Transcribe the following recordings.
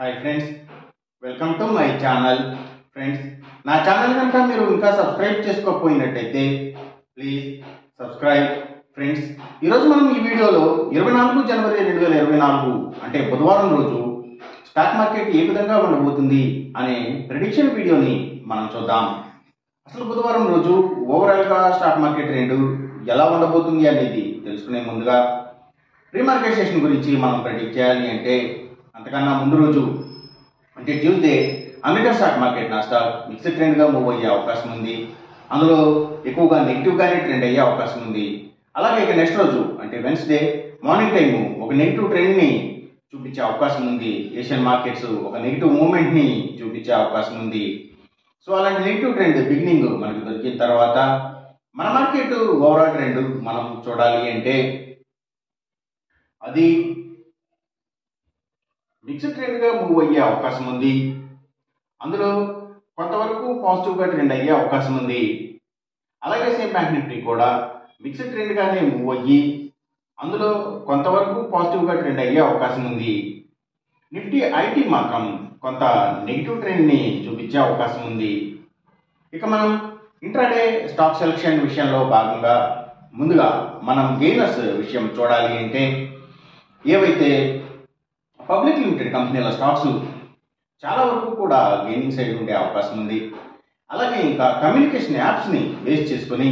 Hi friends, welcome to my channel. Friends, నా channel కనుక మీరు ఇంకా సబ్స్క్రైబ్ చేసుకోకపోయినట్టయితే ప్లీజ్ సబ్స్క్రైబ్. ఫ్రెండ్స్, ఈరోజు మనం ఈ వీడియోలో 24 జనవరి 2024 అంటే బుధవారం రోజు స్టాక్ మార్కెట్ ఏ విధంగా ఉండబోతుంది అనే ప్రెడిక్షన్ వీడియోని మనం చూద్దాం. అసలు బుధవారం రోజు ఓవరాల్గా స్టాక్ మార్కెట్ ట్రెండ్ ఎలా ఉండబోతుంది అనేది తెలుసుకునే ముందుగా ప్రీ మార్కెట్ సెషన్ గురించి మనం ప్రెడిక్ట్ చేయాలి అంటే అంతకన్నా ముందు రోజు అంటే Tuesday American stock market Nasdaq mixed ట్రెండ్గా మూవ్ అయ్యే అవకాశం ఉంది. అందులో ఎక్కువగా నెగిటివ్గానే ట్రెండ్ అయ్యే అవకాశం ఉంది. అలాగే ఇక నెక్స్ట్ రోజు అంటే వెన్స్డే మార్నింగ్ టైము ఒక నెగిటివ్ ట్రెండ్ని చూపించే అవకాశం ఉంది. ఏషియన్ మార్కెట్స్ ఒక నెగిటివ్ మూవ్మెంట్ని చూపించే అవకాశం ఉంది. సో అలాంటి నెగిటివ్ ట్రెండ్ బిగినింగ్ మనకు దొరికిన తర్వాత మన మార్కెట్ ఓవరాల్ ట్రెండ్ మనం చూడాలి అంటే అది మిక్స్డ్ ట్రెండ్గా మూవ్ అయ్యే అవకాశం ఉంది. అందులో కొంతవరకు పాజిటివ్గా ట్రెండ్ అయ్యే అవకాశం ఉంది. అలాగే సేమ్ బ్యాంక్ నిఫ్టీ కూడా మిక్స్డ్ ట్రెండ్గానే మూవ్ అయ్యి అందులో కొంతవరకు పాజిటివ్గా ట్రెండ్ అయ్యే అవకాశం ఉంది. నిఫ్టీ ఐటీ మాత్రం కొంత నెగిటివ్ ట్రెండ్ని చూపించే అవకాశం ఉంది. ఇక మనం ఇంట్రాడే స్టాక్ సెలెక్షన్ విషయంలో భాగంగా ముందుగా మనం గెయినర్స్ విషయం చూడాలి అంటే ఏవైతే పబ్లిక్ లిమిటెడ్ కంపెనీల స్టాక్స్ చాలా వరకు కూడా గెయినింగ్ సైడ్ ఉండే అవకాశం ఉంది. అలాగే ఇంకా కమ్యూనికేషన్ యాప్స్ని బేస్ చేసుకొని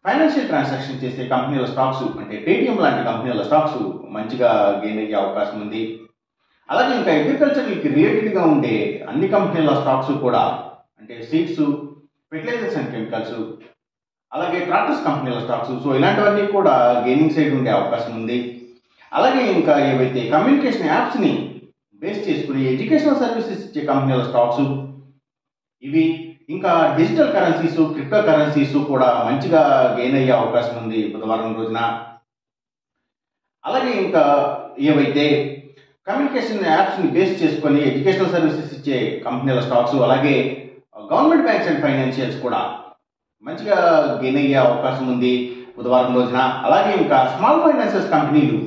ఫైనాన్షియల్ ట్రాన్సాక్షన్ చేసే కంపెనీల స్టాక్స్ అంటే పేటిఎం లాంటి కంపెనీల స్టాక్స్ మంచిగా గెయిన్ అయ్యే అవకాశం ఉంది. అలాగే ఇంకా అగ్రికల్చర్కి రిలేటెడ్గా ఉండే అన్ని కంపెనీల స్టాక్స్ కూడా అంటే సీడ్స్, ఫెర్టిలైజర్స్ అండ్ కెమికల్స్, అలాగే ట్రాక్టర్స్ కంపెనీల స్టాక్స్, సో ఇలాంటివన్నీ కూడా గెయినింగ్ సైడ్ ఉండే అవకాశం ఉంది. అలాగే ఇంకా ఏవైతే కమ్యూనికేషన్ యాప్స్ని బేస్ చేసుకుని ఎడ్యుకేషనల్ సర్వీసెస్ ఇచ్చే కంపెనీల స్టాక్స్ ఇవి ఇంకా డిజిటల్ కరెన్సీస్, క్రిప్టో కరెన్సీస్ కూడా మంచిగా గెయిన్ అయ్యే అవకాశం ఉంది బుధవారం రోజున. అలాగే ఇంకా ఏవైతే కమ్యూనికేషన్ యాప్స్ని బేస్ చేసుకొని ఎడ్యుకేషనల్ సర్వీసెస్ ఇచ్చే కంపెనీల స్టాక్స్ అలాగే గవర్నమెంట్ బ్యాంక్స్ అండ్ ఫైనాన్షియల్స్ కూడా మంచిగా గెయిన్ అయ్యే అవకాశం ఉంది బుధవారం రోజున. అలాగే ఇంకా స్మాల్ ఫైనాన్సెస్ కంపెనీలు,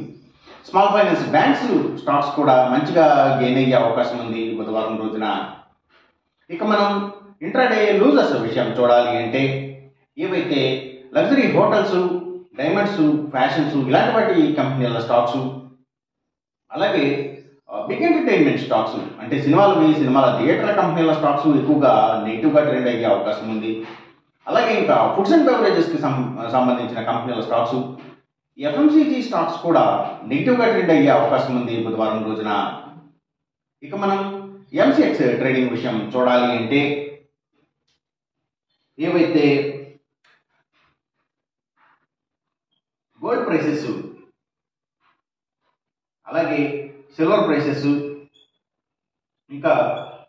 స్మాల్ ఫైనాన్స్ బ్యాంక్స్ స్టాక్స్ కూడా మంచిగా గెయిన్ అయ్యే అవకాశం ఉంది బుధవారం రోజున. ఇక మనం ఇంట్రాడే లూజర్స్ విషయం చూడాలి అంటే ఏవైతే లగ్జరీ హోటల్స్, డైమండ్స్, ఫ్యాషన్స్ ఇలాంటి వాటి కంపెనీల స్టాక్స్, అలాగే బిగ్ ఎంటర్టైన్మెంట్ స్టాక్స్ అంటే సినిమాల థియేటర్ల కంపెనీల స్టాక్స్ ఎక్కువగా నెగిటివ్గా ట్రెండ్ అయ్యే అవకాశం ఉంది. అలాగే ఇంకా ఫుడ్స్ అండ్ బెవరేజెస్కి సంబంధించిన కంపెనీల స్టాక్స్, ఎఫ్ఎంసీజీ స్టాక్స్ కూడా నెగిటివ్గా ట్రెండ్ అయ్యే అవకాశం ఉంది బుధవారం రోజున. ఇక మనం ఎంసీఎక్స్ ట్రేడింగ్ విషయం చూడాలి అంటే ఏవైతే గోల్డ్ ప్రైసెస్, అలాగే సిల్వర్ ప్రైసెస్, ఇంకా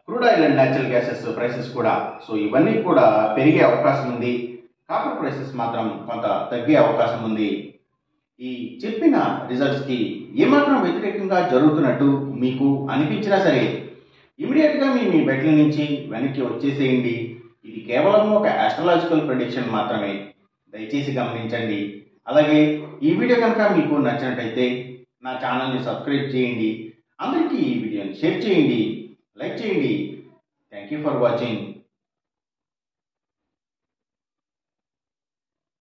crude oil and natural gases prices కూడా సో ఇవన్నీ కూడా పెరిగే అవకాశం ఉంది. కాపర్ ప్రైసెస్ మాత్రం కొంత తగ్గే అవకాశం ఉంది. ఈ చెప్పిన రిజల్ట్స్కి ఏమాత్రం వ్యతిరేకంగా జరుగుతున్నట్టు మీకు అనిపించినా సరే ఇమీడియట్గా మీ బెట్ల నుంచి వెనక్కి వచ్చేసేయండి. ఇది కేవలం ఒక ఆస్ట్రాలజికల్ ప్రెడిక్షన్ మాత్రమే, దయచేసి గమనించండి. అలాగే ఈ వీడియో కనుక మీకు నచ్చినట్టయితే నా ఛానల్ని సబ్స్క్రైబ్ చేయండి. అందరికీ ఈ వీడియోని షేర్ చేయండి, లైక్ చేయండి. Thank you for watching.